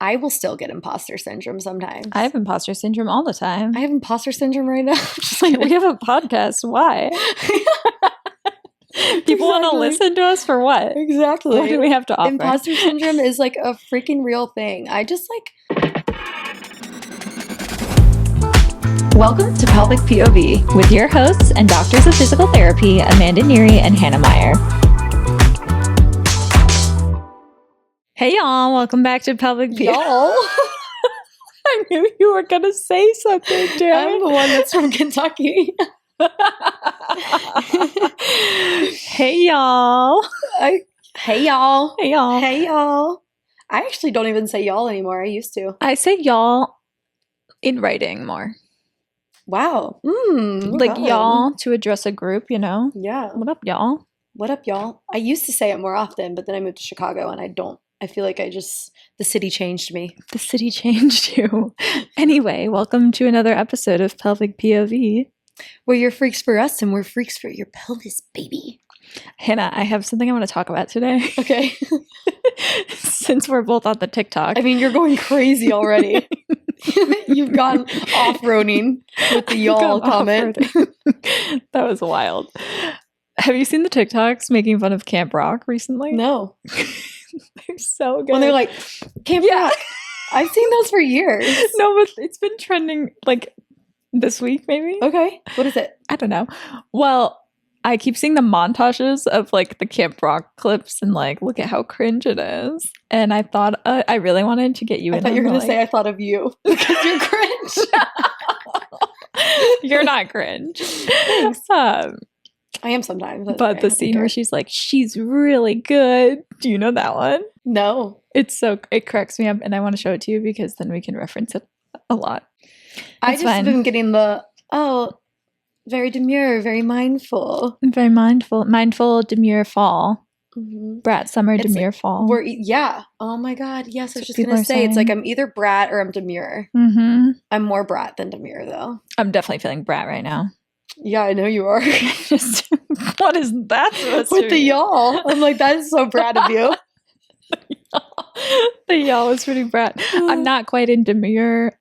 I will still get imposter syndrome sometimes. I have imposter syndrome all the time. I have imposter syndrome right now. Just like, we have a podcast. Why? People want to listen to us for what? Exactly. What do we have to offer? Imposter syndrome is like a freaking real thing. I just like... Welcome to Pelvic POV with your hosts and doctors of physical therapy, Amanda Neary and Hannah Meyer. Hey y'all, welcome back to Pelvic POV. Y'all? I knew you were going to say something, Darren. I'm the one that's from Kentucky. Hey y'all. Hey y'all. Hey y'all. Hey y'all. I actually don't even say y'all anymore. I used to. I say y'all in writing more. Wow. Like God. y'all to address a group, you know? Yeah. What up, y'all? What up, y'all? I used to say it more often, but then I moved to Chicago and I feel like the city changed me. The city changed you. Anyway, welcome to another episode of Pelvic POV. Where you're freaks for us and we're freaks for your pelvis, baby. Hannah, I have something I want to talk about today. Okay. Since we're both on the TikTok. I mean, you're going crazy already. You've gone off-roading with the y'all comment. That was wild. Have you seen the TikToks making fun of Camp Rock recently? No. They're so good. When they're like, Camp Rock. I've seen those for years. No, but it's been trending like this week, maybe. Okay. What is it? I don't know. Well, I keep seeing the montages of like the Camp Rock clips and like, look at how cringe it is. And I thought, I really wanted to get you in. I thought you were going to say I thought of you because you're cringe. You're not cringe. Thanks. I am sometimes. But the scene where she's like, she's really good. Do you know that one? No. It cracks me up and I want to show it to you because then we can reference it a lot. I just have been getting very demure, very mindful. Very mindful. Mindful, demure fall. Mm-hmm. Brat, summer, demure, fall. Yeah. Oh my God. Yes, I was just going to say, it's like I'm either brat or I'm demure. Mm-hmm. I'm more brat than demure, though. I'm definitely feeling brat right now. Yeah, I know you are. What is that supposed to With the y'all. I'm like, that is so brat of you. The y'all is pretty brat. I'm not quite in demure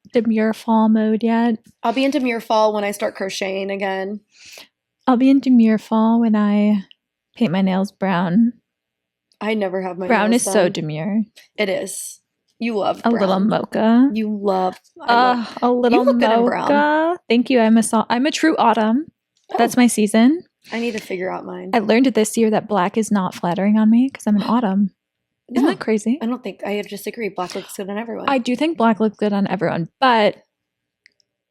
fall mode yet. I'll be in demure fall when I start crocheting again. I'll be in demure fall when I paint my nails brown. I never have my brown nails is done. so demure. It is. You love a brown. little mocha. You love a little you look mocha. good in brown. Thank you. I'm a true autumn. Oh. That's my season. I need to figure out mine. I learned this year that black is not flattering on me because I'm an autumn. Isn't that crazy? I don't think I disagree. Black looks good on everyone. I do think black looks good on everyone, but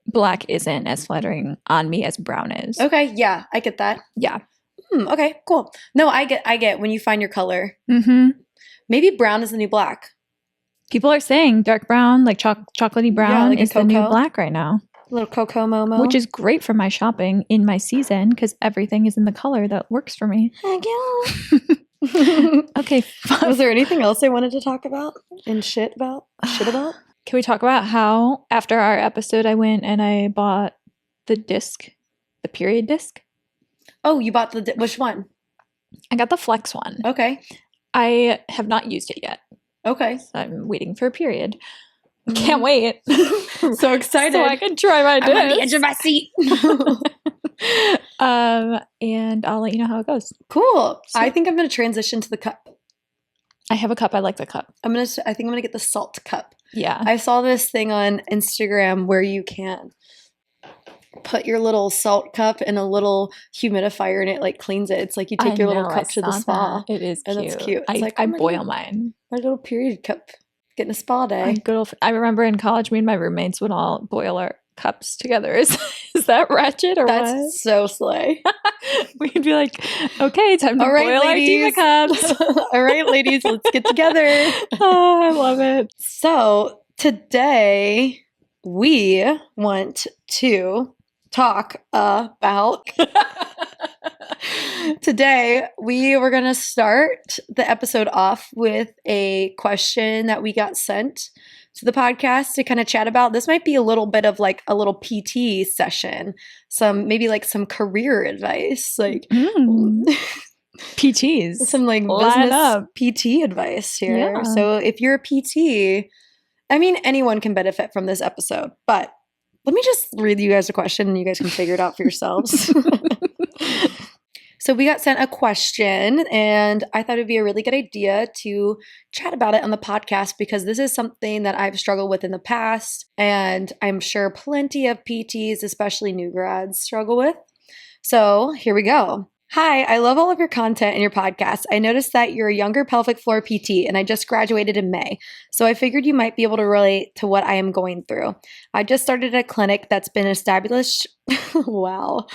black isn't as flattering on me as brown is. Okay, yeah, I get that. Yeah. Okay, cool. No, I get when you find your color. Mm-hmm. Maybe brown is the new black. People are saying dark brown, like chocolatey brown, like is the new black right now. A little cocoa momo. Which is great for my shopping in my season because everything is in the color that works for me. Heck yeah. Okay. Was there anything else I wanted to talk about and shit about? Can we talk about how after our episode I went and I bought the disc, the period disc? Oh, you bought which one? I got the Flex one. Okay. I have not used it yet. Okay. So I'm waiting for a period. Can't wait. So excited. So I can try my disc. I'm on the edge of my seat. And I'll let you know how it goes. Cool. So, I think I'm going to transition to the cup. I have a cup. I like the cup. I think I'm going to get the salt cup. Yeah. I saw this thing on Instagram where you can put your little salt cup in a little humidifier and it like cleans it. It's like you take your little cup to the spa. It is cute. And it's cute. I boil mine. My little period cup. Getting a spa day. I remember in college, me and my roommates would all boil our cups together. Is that ratchet or That's what? That's so slay. We'd be like, okay, time to boil ladies. our Diva cups. All right, ladies, let's get together. Oh, I love it. So today we want to talk about... Today, we were going to start the episode off with a question that we got sent to the podcast to kind of chat about. This might be a little bit of like a little PT session, maybe like some career advice, like PTs, some like business PT advice here. Yeah. So if you're a PT I mean, anyone can benefit from this episode, but let me just read you guys a question and you guys can figure it out for yourselves. So we got sent a question and I thought it'd be a really good idea to chat about it on the podcast because this is something that I've struggled with in the past and I'm sure plenty of PTs, especially new grads, struggle with. So here we go. Hi, I love all of your content and your podcast. I noticed that you're a younger pelvic floor PT and I just graduated in May. So I figured you might be able to relate to what I am going through. I just started a clinic that's been established. Wow,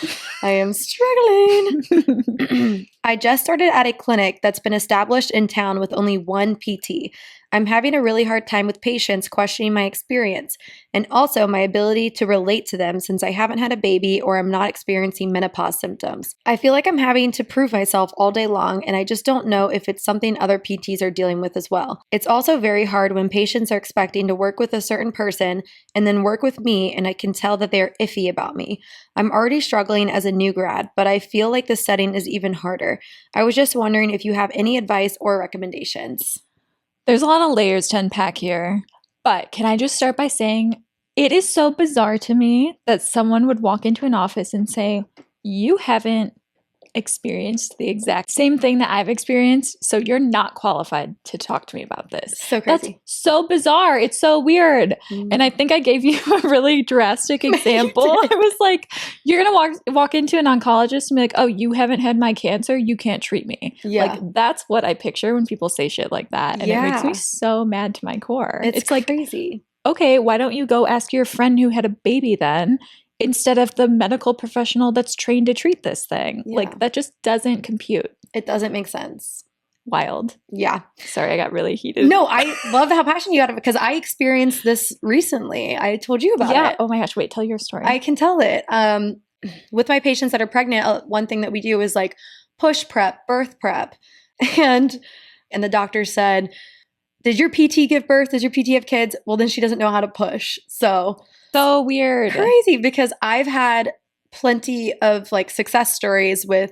I am struggling. I just started at a clinic that's been established in town with only one PT. I'm having a really hard time with patients questioning my experience and also my ability to relate to them since I haven't had a baby or I'm not experiencing menopause symptoms. I feel like I'm having to prove myself all day long and I just don't know if it's something other PTs are dealing with as well. It's also very hard when patients are expecting to work with a certain person and then work with me and I can tell that they're iffy about me. I'm already struggling as a new grad, but I feel like the setting is even harder. I was just wondering if you have any advice or recommendations. There's a lot of layers to unpack here, but can I just start by saying it is so bizarre to me that someone would walk into an office and say, you haven't experienced the exact same thing that I've experienced, so you're not qualified to talk to me about this. So crazy. That's so bizarre. It's so weird. And I think I gave you a really drastic example. I was like, you're going to walk into an oncologist and be like, oh, you haven't had my cancer, you can't treat me. Yeah. Like, that's what I picture when people say shit like that. And it makes me so mad to my core. It's like crazy. Okay, why don't you go ask your friend who had a baby then? Instead of the medical professional that's trained to treat this thing. Yeah. Like, that just doesn't compute. It doesn't make sense. Wild. Yeah. Sorry, I got really heated. No, I love how passionate you got it because I experienced this recently. I told you about it. Oh my gosh, wait, tell your story. I can tell it. With my patients that are pregnant, one thing that we do is like push prep, birth prep. And the doctor said, did your PT give birth? Does your PT have kids? Well, then she doesn't know how to push. So weird. Crazy because I've had plenty of like success stories with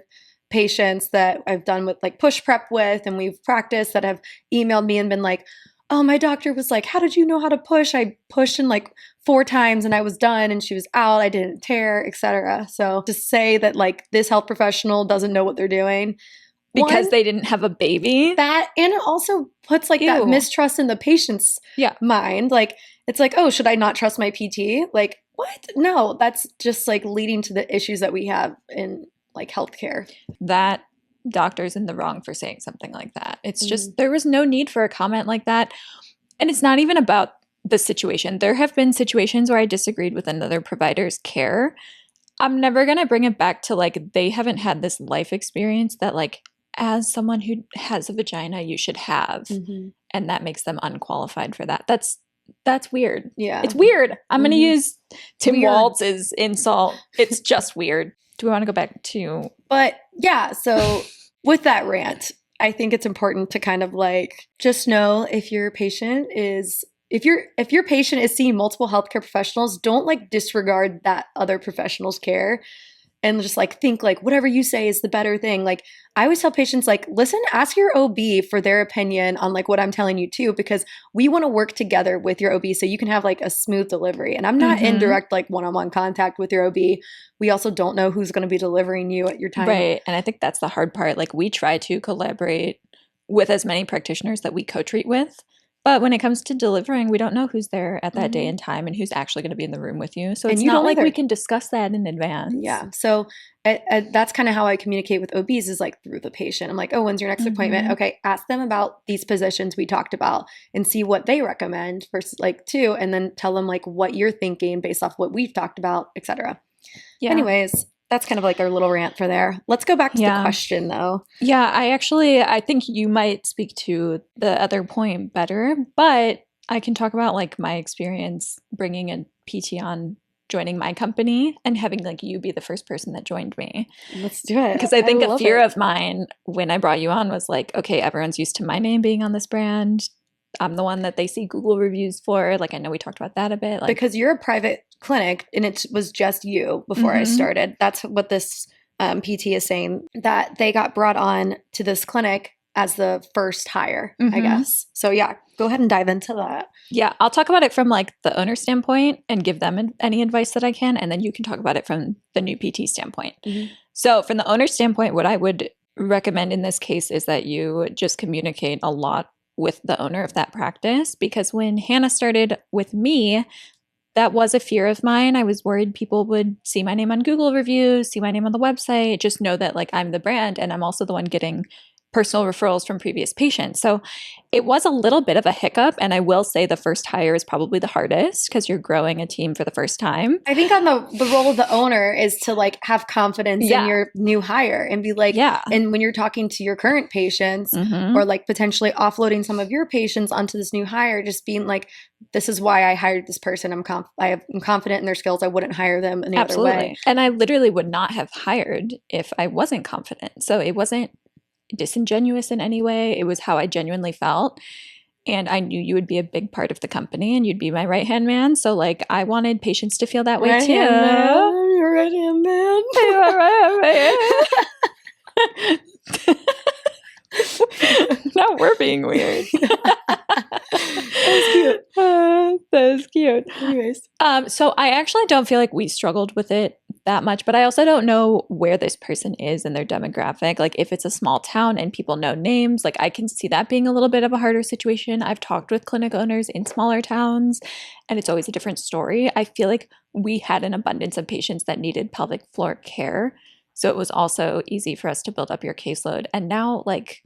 patients that I've done with like push prep with and we've practiced that have emailed me and been like, oh, my doctor was like, how did you know how to push? I pushed in like 4 times and I was done and she was out. I didn't tear, etc. So to say that like this health professional doesn't know what they're doing because they didn't have a baby. That and it also puts like that mistrust in the patient's mind. Like it's like, oh, should I not trust my PT? Like, what? No, that's just like leading to the issues that we have in like healthcare. That doctor's in the wrong for saying something like that. It's just, there was no need for a comment like that. And it's not even about the situation. There have been situations where I disagreed with another provider's care. I'm never going to bring it back to like, they haven't had this life experience that like, as someone who has a vagina, you should have. And that makes them unqualified for that. That's weird. Yeah. It's weird. I'm going to use Tim Waltz's insult. It's just weird. Do we want to go back to... But yeah, so with that rant, I think it's important to kind of like just know if your patient is... If your patient is seeing multiple healthcare professionals, don't like disregard that other professional's care. And just like think like whatever you say is the better thing. Like I always tell patients like, listen, ask your OB for their opinion on like what I'm telling you too, because we want to work together with your OB so you can have like a smooth delivery. And I'm not in direct like one-on-one contact with your OB. We also don't know who's going to be delivering you at your time. Right. And I think that's the hard part. Like we try to collaborate with as many practitioners that we co-treat with. But when it comes to delivering, we don't know who's there at that day and time and who's actually going to be in the room with you. So it's not like we can discuss that in advance. Yeah. So that's kind of how I communicate with OBs is like through the patient. I'm like, oh, when's your next appointment? Okay, ask them about these positions we talked about and see what they recommend versus like two, and then tell them like what you're thinking based off what we've talked about, etc. Yeah. Anyways, that's kind of like our little rant for there. Let's go back to the question though. Yeah, I think you might speak to the other point better, but I can talk about like my experience bringing a PT on, joining my company and having like you be the first person that joined me. Let's do it. Because I think a fear of mine when I brought you on was like, okay, everyone's used to my name being on this brand. I'm the one that they see Google reviews for. Like, I know we talked about that a bit. Like, because you're a private clinic and it was just you before I started. That's what this PT is saying, that they got brought on to this clinic as the first hire, I guess. So yeah. go ahead and dive into that. Yeah, I'll talk about it from like the owner standpoint and give them any advice that I can, and then you can talk about it from the new PT standpoint. Mm-hmm. So from the owner standpoint, what I would recommend in this case is that you just communicate a lot with the owner of that practice, because when Hannah started with me, that was a fear of mine. I was worried people would see my name on Google reviews, see my name on the website, just know that like I'm the brand and I'm also the one getting personal referrals from previous patients. So it was a little bit of a hiccup. And I will say the first hire is probably the hardest because you're growing a team for the first time. I think on the role of the owner is to like have confidence in your new hire and be like, and when you're talking to your current patients or like potentially offloading some of your patients onto this new hire, just being like, this is why I hired this person. I'm confident in their skills. I wouldn't hire them any other way. And I literally would not have hired if I wasn't confident. So it wasn't disingenuous in any way. It was how I genuinely felt. And I knew you would be a big part of the company and you'd be my right-hand man. So like I wanted patients to feel that way too. You're right-hand man. You're right-hand man. Now we're being weird. That was cute. That was cute. Anyways. So I actually don't feel like we struggled with it that much, but I also don't know where this person is in their demographic. Like if it's a small town and people know names, like I can see that being a little bit of a harder situation. I've talked with clinic owners in smaller towns and it's always a different story. I feel like we had an abundance of patients that needed pelvic floor care. So it was also easy for us to build up your caseload. And now like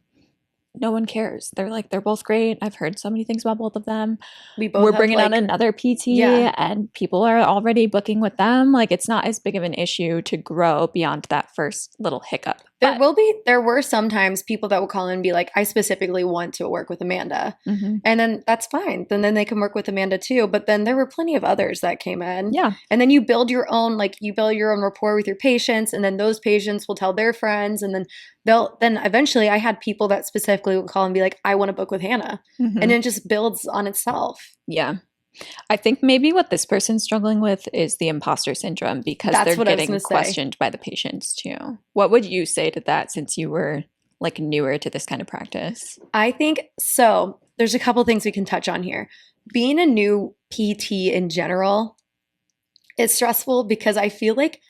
no one cares. They're like, they're both great. I've heard so many things about both of them. We're bringing on another PT and people are already booking with them. Like it's not as big of an issue to grow beyond that first little hiccup. There were sometimes people that will call in and be like, I specifically want to work with Amanda. Mm-hmm. And then that's fine. Then they can work with Amanda too. But then there were plenty of others that came in. Yeah. And then you build your own rapport with your patients. And then those patients will tell their friends. And then then eventually I had people that specifically would call and be like, I want to book with Hannah. Mm-hmm. And it just builds on itself. Yeah. I think maybe what this person's struggling with is the imposter syndrome because they're getting questioned by the patients too. What would you say to that since you were like newer to this kind of practice? I think so. There's a couple things we can touch on here. Being a new PT in general is stressful because I feel like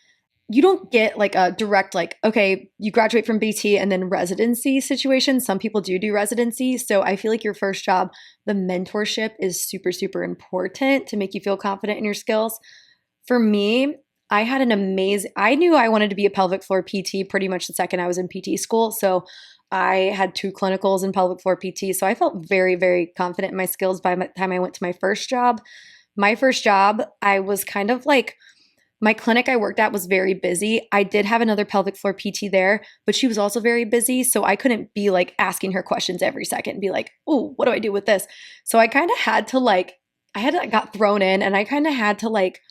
you don't get like a direct like, okay, you graduate from BT and then residency situation. Some people do residency. So I feel like your first job, the mentorship is super, super important to make you feel confident in your skills. For me, I knew I wanted to be a pelvic floor PT pretty much the second I was in PT school. So I had 2 clinicals in pelvic floor PT. So I felt very, very confident in my skills by the time I went to my first job. My first job, I was kind of like, my clinic I worked at was very busy. I did have another pelvic floor PT there, but she was also very busy. So I couldn't be like asking her questions every second and be like, oh, what do I do with this? So I kind of had to got thrown in and I kind of had to like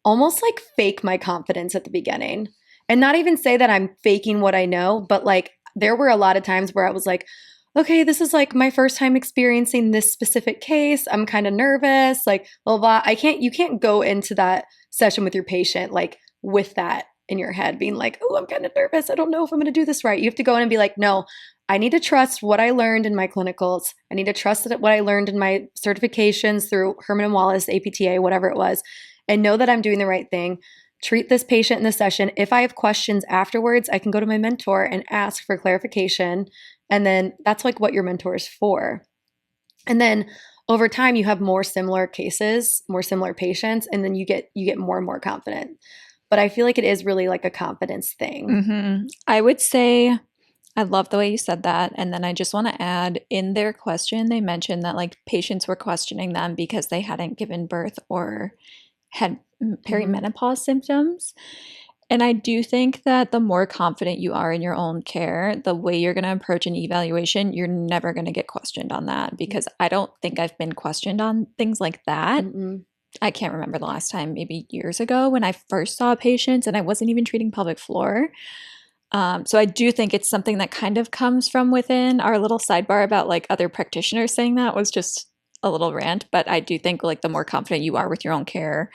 almost like fake my confidence at the beginning and not even say that I'm faking what I know, but like there were a lot of times where I was like, okay, this is like my first time experiencing this specific case. I'm kind of nervous, like blah, blah. You can't go into that session with your patient like with that in your head being like, oh, I'm kind of nervous. I don't know if I'm going to do this right. You have to go in and be like, no, I need to trust what I learned in my clinicals. I need to trust what I learned in my certifications through Herman and Wallace, APTA, whatever it was, and know that I'm doing the right thing. Treat this patient in the session. If I have questions afterwards, I can go to my mentor and ask for clarification. And then that's like what your mentor is for. And then over time, you have more similar cases, more similar patients, and then you get more and more confident. But I feel like it is really like a confidence thing. Mm-hmm. I would say I love the way you said that. And then I just want to add in their question, they mentioned that like patients were questioning them because they hadn't given birth or had perimenopause symptoms. And I do think that the more confident you are in your own care, the way you're going to approach an evaluation, you're never going to get questioned on that because I don't think I've been questioned on things like that. Mm-mm. I can't remember the last time, maybe years ago when I first saw patients and I wasn't even treating pelvic floor. So I do think it's something that kind of comes from within. Our little sidebar about like other practitioners saying that was just a little rant, but I do think like the more confident you are with your own care,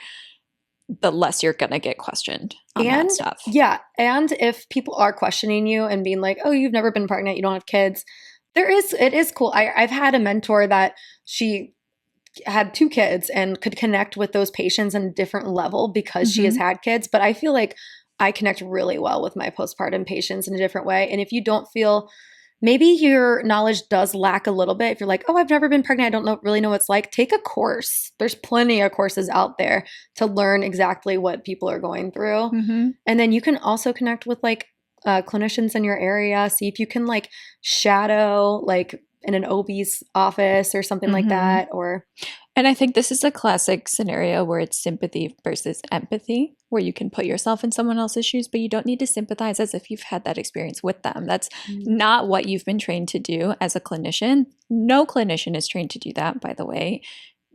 the less you're going to get questioned on that stuff. Yeah. And if people are questioning you and being like, oh, you've never been pregnant, you don't have kids, it is cool. I've had a mentor that she had 2 kids and could connect with those patients in a different level because she has had kids. But I feel like I connect really well with my postpartum patients in a different way. And if you don't feel, maybe your knowledge does lack a little bit. If you're like, oh, I've never been pregnant, I don't really know what it's like, take a course. There's plenty of courses out there to learn exactly what people are going through. And then you can also connect with like clinicians in your area. See if you can like shadow like in an OB's office or something like that. And I think this is a classic scenario where it's sympathy versus empathy, where you can put yourself in someone else's shoes, but you don't need to sympathize as if you've had that experience with them. That's not what you've been trained to do as a clinician. No clinician is trained to do that, by the way.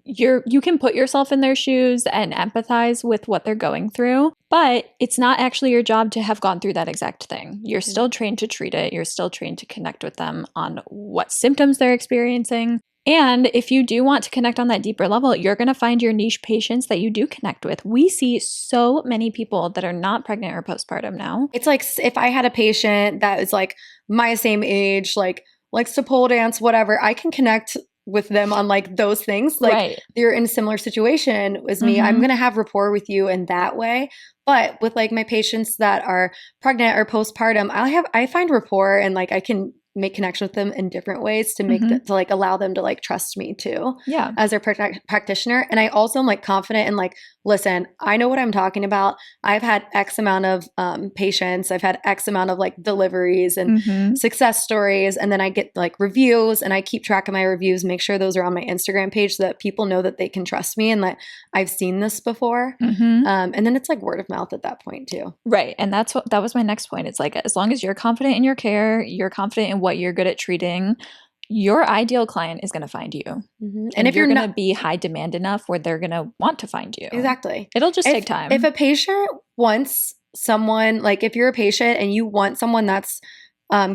You can put yourself in their shoes and empathize with what they're going through, but it's not actually your job to have gone through that exact thing. You're still trained to treat it. You're still trained to connect with them on what symptoms they're experiencing. And if you do want to connect on that deeper level, you're going to find your niche patients that you do connect with. We see so many people that are not pregnant or postpartum now. It's like if I had a patient that is like my same age, like likes to pole dance, whatever, I can connect with them on like those things. Like they're in a similar situation as me. I'm going to have rapport with you in that way. But with like my patients that are pregnant or postpartum, I find rapport and like I can make connection with them in different ways to make to like allow them to like trust me too as their practitioner. And I also am like confident in like, listen, I know what I'm talking about. I've had X amount of patients. I've had X amount of like deliveries and success stories. And then I get like reviews and I keep track of my reviews, make sure those are on my Instagram page so that people know that they can trust me and that I've seen this before. And then it's like word of mouth at that point too. Right. And that was my next point. It's like, as long as you're confident in your care, you're confident in what you're good at treating, your ideal client is going to find you. And if you're going to be high demand enough where they're going to want to find you. Exactly. It'll just take time. If a patient wants someone, like if you're a patient and you want someone that's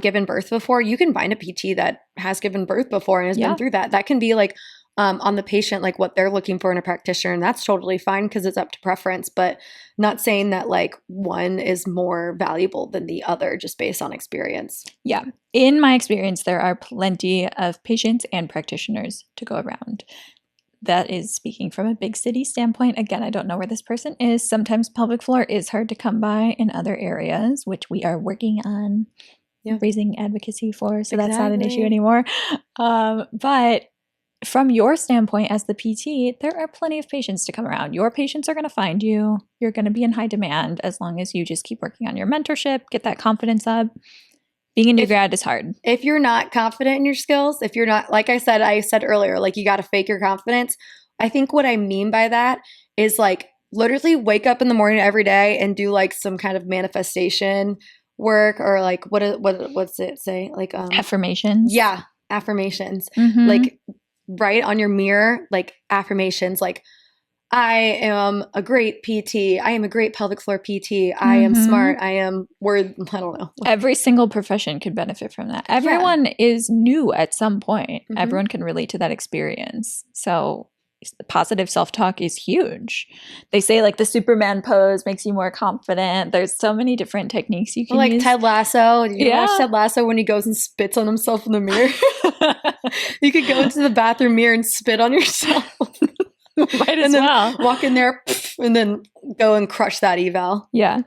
given birth before, you can find a PT that has given birth before and has been through that. That can be like on the patient, like what they're looking for in a practitioner. And that's totally fine because it's up to preference, but not saying that like one is more valuable than the other just based on experience. Yeah. In my experience, there are plenty of patients and practitioners to go around. That is speaking from a big city standpoint. Again, I don't know where this person is. Sometimes pelvic floor is hard to come by in other areas, which we are working on raising advocacy for. So that's not an issue anymore. But from your standpoint as the PT, there are plenty of patients to come around. Your patients are going to find you. You're going to be in high demand as long as you just keep working on your mentorship, get that confidence up. Being a new grad is hard. If you're not confident in your skills, if you're not, like I said earlier, like you got to fake your confidence. I think what I mean by that is like literally wake up in the morning every day and do like some kind of manifestation work or like what's it say? Like affirmations. Yeah, affirmations. Like write on your mirror like affirmations like I am a great PT. I am a great pelvic floor PT. I am smart. I am I don't know. Every single profession could benefit from that. Everyone is new at some point. Everyone can relate to that experience. So positive self-talk is huge. They say like the Superman pose makes you more confident. There's so many different techniques you can like use. Ted Lasso. You watch Ted Lasso when he goes and spits on himself in the mirror. You could go into the bathroom mirror and spit on yourself. Might as well. Walk in there and then go and crush that eval. Yeah.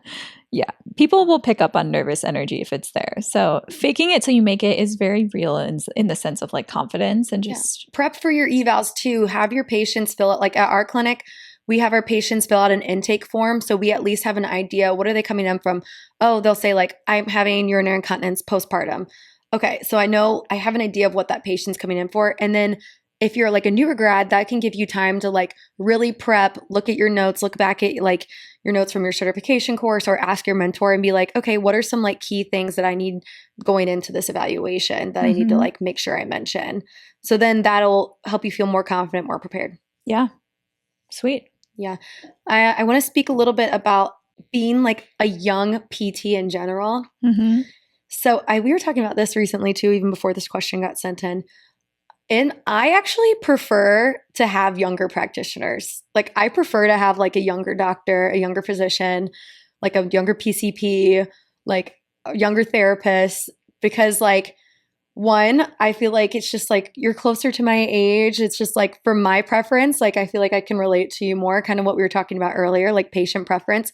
Yeah. People will pick up on nervous energy if it's there. So faking it till you make it is very real in the sense of like confidence and just prep for your evals too. Have your patients fill it. Like at our clinic, we have our patients fill out an intake form. So we at least have an idea. What are they coming in from? Oh, they'll say like, I'm having urinary incontinence postpartum. Okay. So I know I have an idea of what that patient's coming in for. And then if you're like a newer grad, that can give you time to like really prep, look at your notes, look back at like your notes from your certification course or ask your mentor and be like, okay, what are some like key things that I need going into this evaluation that I need to like make sure I mention? So then that'll help you feel more confident, more prepared. Yeah. Sweet. Yeah. I want to speak a little bit about being like a young PT in general. So we were talking about this recently too, even before this question got sent in. And I actually prefer to have younger practitioners. Like I prefer to have like a younger doctor, a younger physician, like a younger PCP, like a younger therapist, because like one, I feel like it's just like you're closer to my age. It's just like for my preference, like I feel like I can relate to you more, kind of what we were talking about earlier, like patient preference.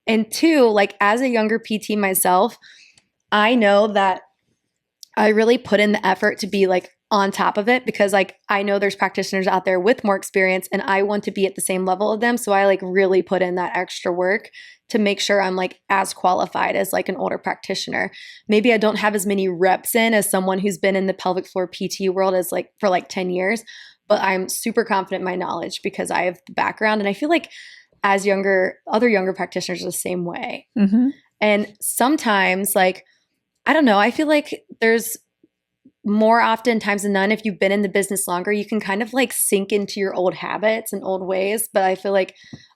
And two, like as a younger PT myself, I know that I really put in the effort to be like on top of it because like I know there's practitioners out there with more experience and I want to be at the same level of them. So I like really put in that extra work to make sure I'm like as qualified as like an older practitioner. Maybe I don't have as many reps in as someone who's been in the pelvic floor PT world as like for like 10 years, but I'm super confident in my knowledge because I have the background. And I feel like as other younger practitioners are the same way. Mm-hmm. And sometimes like, I don't know, I feel like there's more often times than none, if you've been in the business longer, you can kind of like sink into your old habits and old ways. But I feel like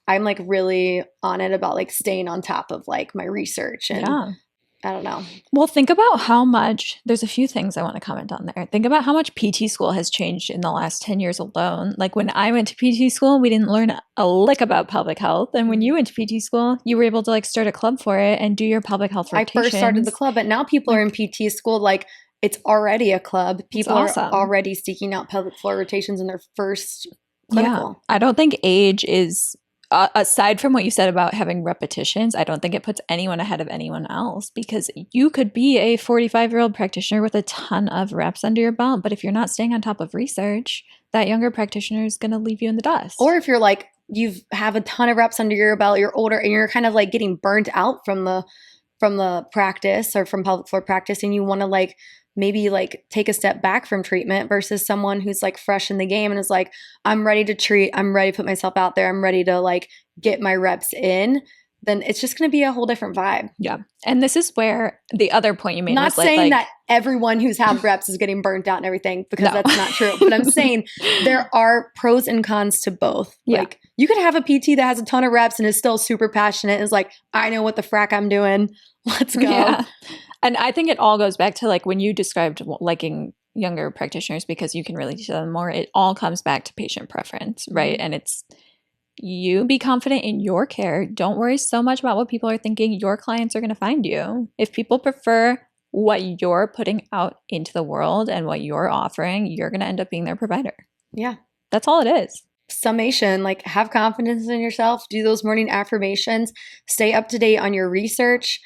I'm like really on it about like staying on top of like my research and I don't know. Well, think about how much, there's a few things I want to comment on there. Think about how much PT school has changed in the last 10 years alone. Like when I went to PT school, we didn't learn a lick about pelvic health. And when you went to PT school, you were able to like start a club for it and do your pelvic health rotations. I first started the club, but now people are in PT school. Like it's already a club. People are already seeking out pelvic floor rotations in their first clinical. Yeah. I don't think age is, aside from what you said about having repetitions, I don't think it puts anyone ahead of anyone else because you could be a 45-year-old practitioner with a ton of reps under your belt. But if you're not staying on top of research, that younger practitioner is going to leave you in the dust. Or if you're like, you have a ton of reps under your belt, you're older and you're kind of like getting burnt out from the practice or from pelvic floor practice and you want to like maybe like take a step back from treatment versus someone who's like fresh in the game and is like, I'm ready to treat, I'm ready to put myself out there, I'm ready to like get my reps in, then it's just going to be a whole different vibe. Yeah. And this is where the other point you made not was saying that everyone who's had reps is getting burnt out and everything because that's not true. But I'm saying there are pros and cons to both. Yeah. Like you could have a PT that has a ton of reps and is still super passionate and is like, I know what the frack I'm doing. Let's go. Yeah. And I think it all goes back to like when you described liking younger practitioners because you can relate to them more, it all comes back to patient preference, right? And it's you be confident in your care. Don't worry so much about what people are thinking. Your clients are going to find you. If people prefer what you're putting out into the world and what you're offering, you're going to end up being their provider. Yeah. That's all it is. Summation, like have confidence in yourself, do those morning affirmations, stay up to date on your research,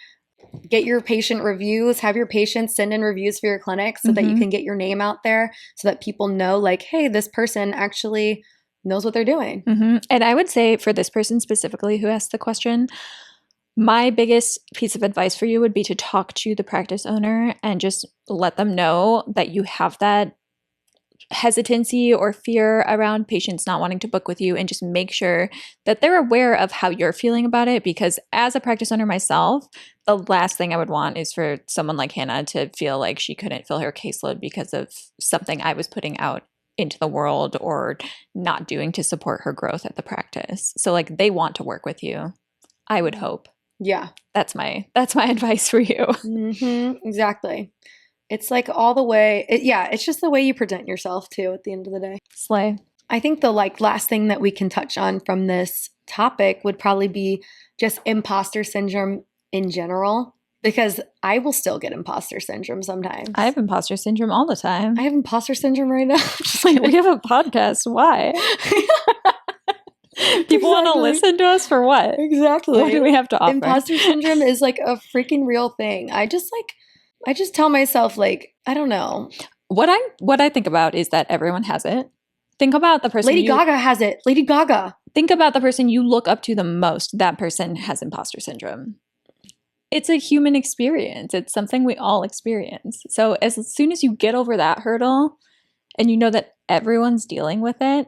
get your patient reviews, have your patients send in reviews for your clinic so that you can get your name out there so that people know like, hey, this person actually knows what they're doing. And I would say for this person specifically who asked the question, my biggest piece of advice for you would be to talk to the practice owner and just let them know that you have that hesitancy or fear around patients not wanting to book with you and just make sure that they're aware of how you're feeling about it. Because as a practice owner myself, the last thing I would want is for someone like Hannah to feel like she couldn't fill her caseload because of something I was putting out into the world or not doing to support her growth at the practice. So like they want to work with you, I would hope. Yeah. That's my advice for you. Exactly. It's like all the way, it's just the way you present yourself too at the end of the day. Slay. I think the like last thing that we can touch on from this topic would probably be just imposter syndrome in general, because I will still get imposter syndrome sometimes. I have imposter syndrome all the time. I have imposter syndrome right now. Just like, we have a podcast. Why? People want to listen to us for what? Exactly. What do we have to offer? Imposter syndrome is like a freaking real thing. I just tell myself like, I don't know. What I think about is that everyone has it. Think about the person Lady Gaga has it. Lady Gaga. Think about the person you look up to the most. That person has imposter syndrome. It's a human experience. It's something we all experience. So as soon as you get over that hurdle and you know that everyone's dealing with it,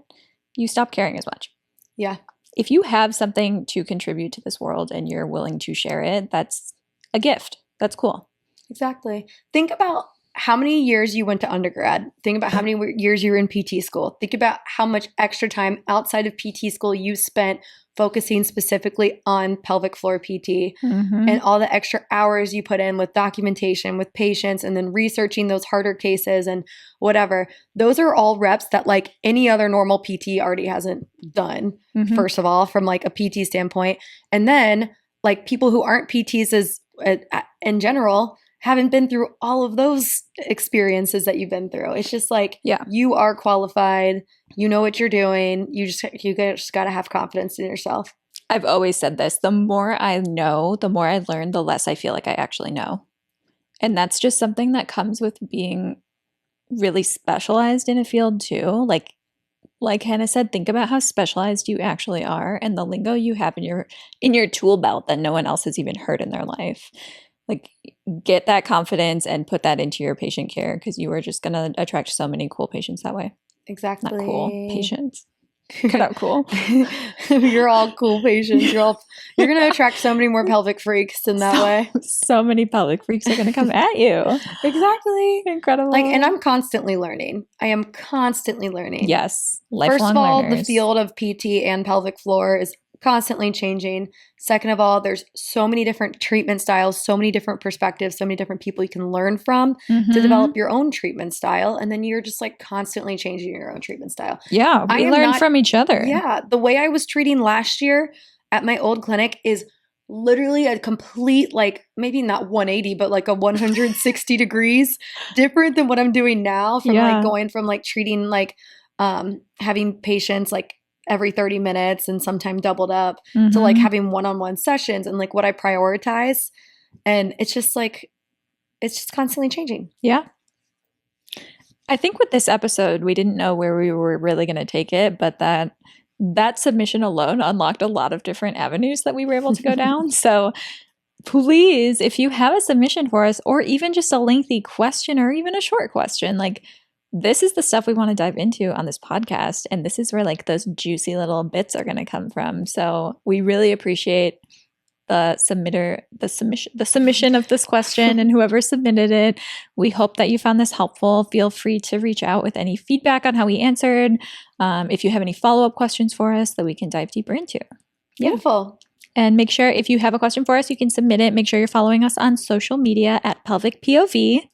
you stop caring as much. Yeah. If you have something to contribute to this world and you're willing to share it, that's a gift. That's cool. Exactly. Think about how many years you went to undergrad. Think about how many years you were in PT school. Think about how much extra time outside of PT school you spent focusing specifically on pelvic floor PT and all the extra hours you put in with documentation, with patients, and then researching those harder cases and whatever. Those are all reps that like any other normal PT already hasn't done, first of all, from like a PT standpoint. And then like people who aren't PTs in general haven't been through all of those experiences that you've been through. It's just like, Yeah. you are qualified. You know what you're doing. You just got to have confidence in yourself. I've always said this. The more I know, the more I learn, the less I feel like I actually know. And that's just something that comes with being really specialized in a field too. Like Hannah said, think about how specialized you actually are and the lingo you have in your tool belt that no one else has even heard in their life. Like, get that confidence and put that into your patient care, because you are just going to attract so many cool patients that way. Exactly. Not cool patients. Cut out cool. You're all cool patients. You're going to attract so many more pelvic freaks in that way. So many pelvic freaks are going to come at you. Exactly. Incredible. And I'm constantly learning. I am constantly learning. Yes. Lifelong First of all, learners. the field of PT and pelvic floor is constantly changing. Second of all, there's so many different treatment styles, so many different perspectives, so many different people you can learn from to develop your own treatment style. And then you're just like constantly changing your own treatment style. Yeah, we learn from each other. Yeah. The way I was treating last year at my old clinic is literally a complete, like, maybe not 180, but like a 160 degrees different than what I'm doing now, from like going from like treating like having patients like every 30 minutes and sometimes doubled up to like having one-on-one sessions and like what I prioritize. And it's just like, it's just constantly changing. Yeah. I think with this episode, we didn't know where we were really going to take it, but that submission alone unlocked a lot of different avenues that we were able to go down. So please, if you have a submission for us, or even just a lengthy question or even a short question, like, this is the stuff we want to dive into on this podcast. And this is where like those juicy little bits are going to come from. So we really appreciate the submission of this question and whoever submitted it. We hope that you found this helpful. Feel free to reach out with any feedback on how we answered. If you have any follow-up questions for us that we can dive deeper into. Beautiful. And make sure, if you have a question for us, you can submit it. Make sure you're following us on social media at Pelvic POV.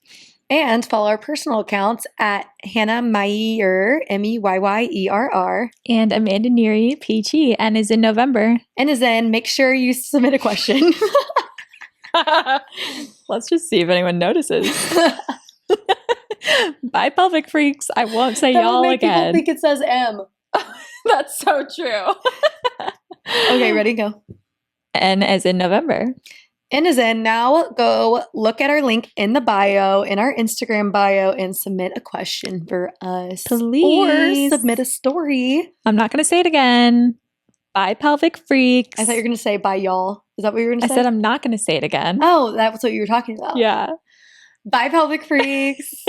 And follow our personal accounts at Hannah Meyer, Meyyerr. And Amanda Neary, PT, and is in November. And is in, make sure you submit a question. Let's just see if anyone notices. Bye, pelvic freaks. I won't say y'all again. People think it says M. That's so true. Okay, ready, go. N as in November. N is in. Now go look at our link in the bio, in our Instagram bio, and submit a question for us. Please. Or submit a story. I'm not going to say it again. Bye, pelvic freaks. I thought you were going to say bye, y'all. Is that what you were going to say? I said I'm not going to say it again. Oh, that was what you were talking about. Yeah. Bye, pelvic freaks.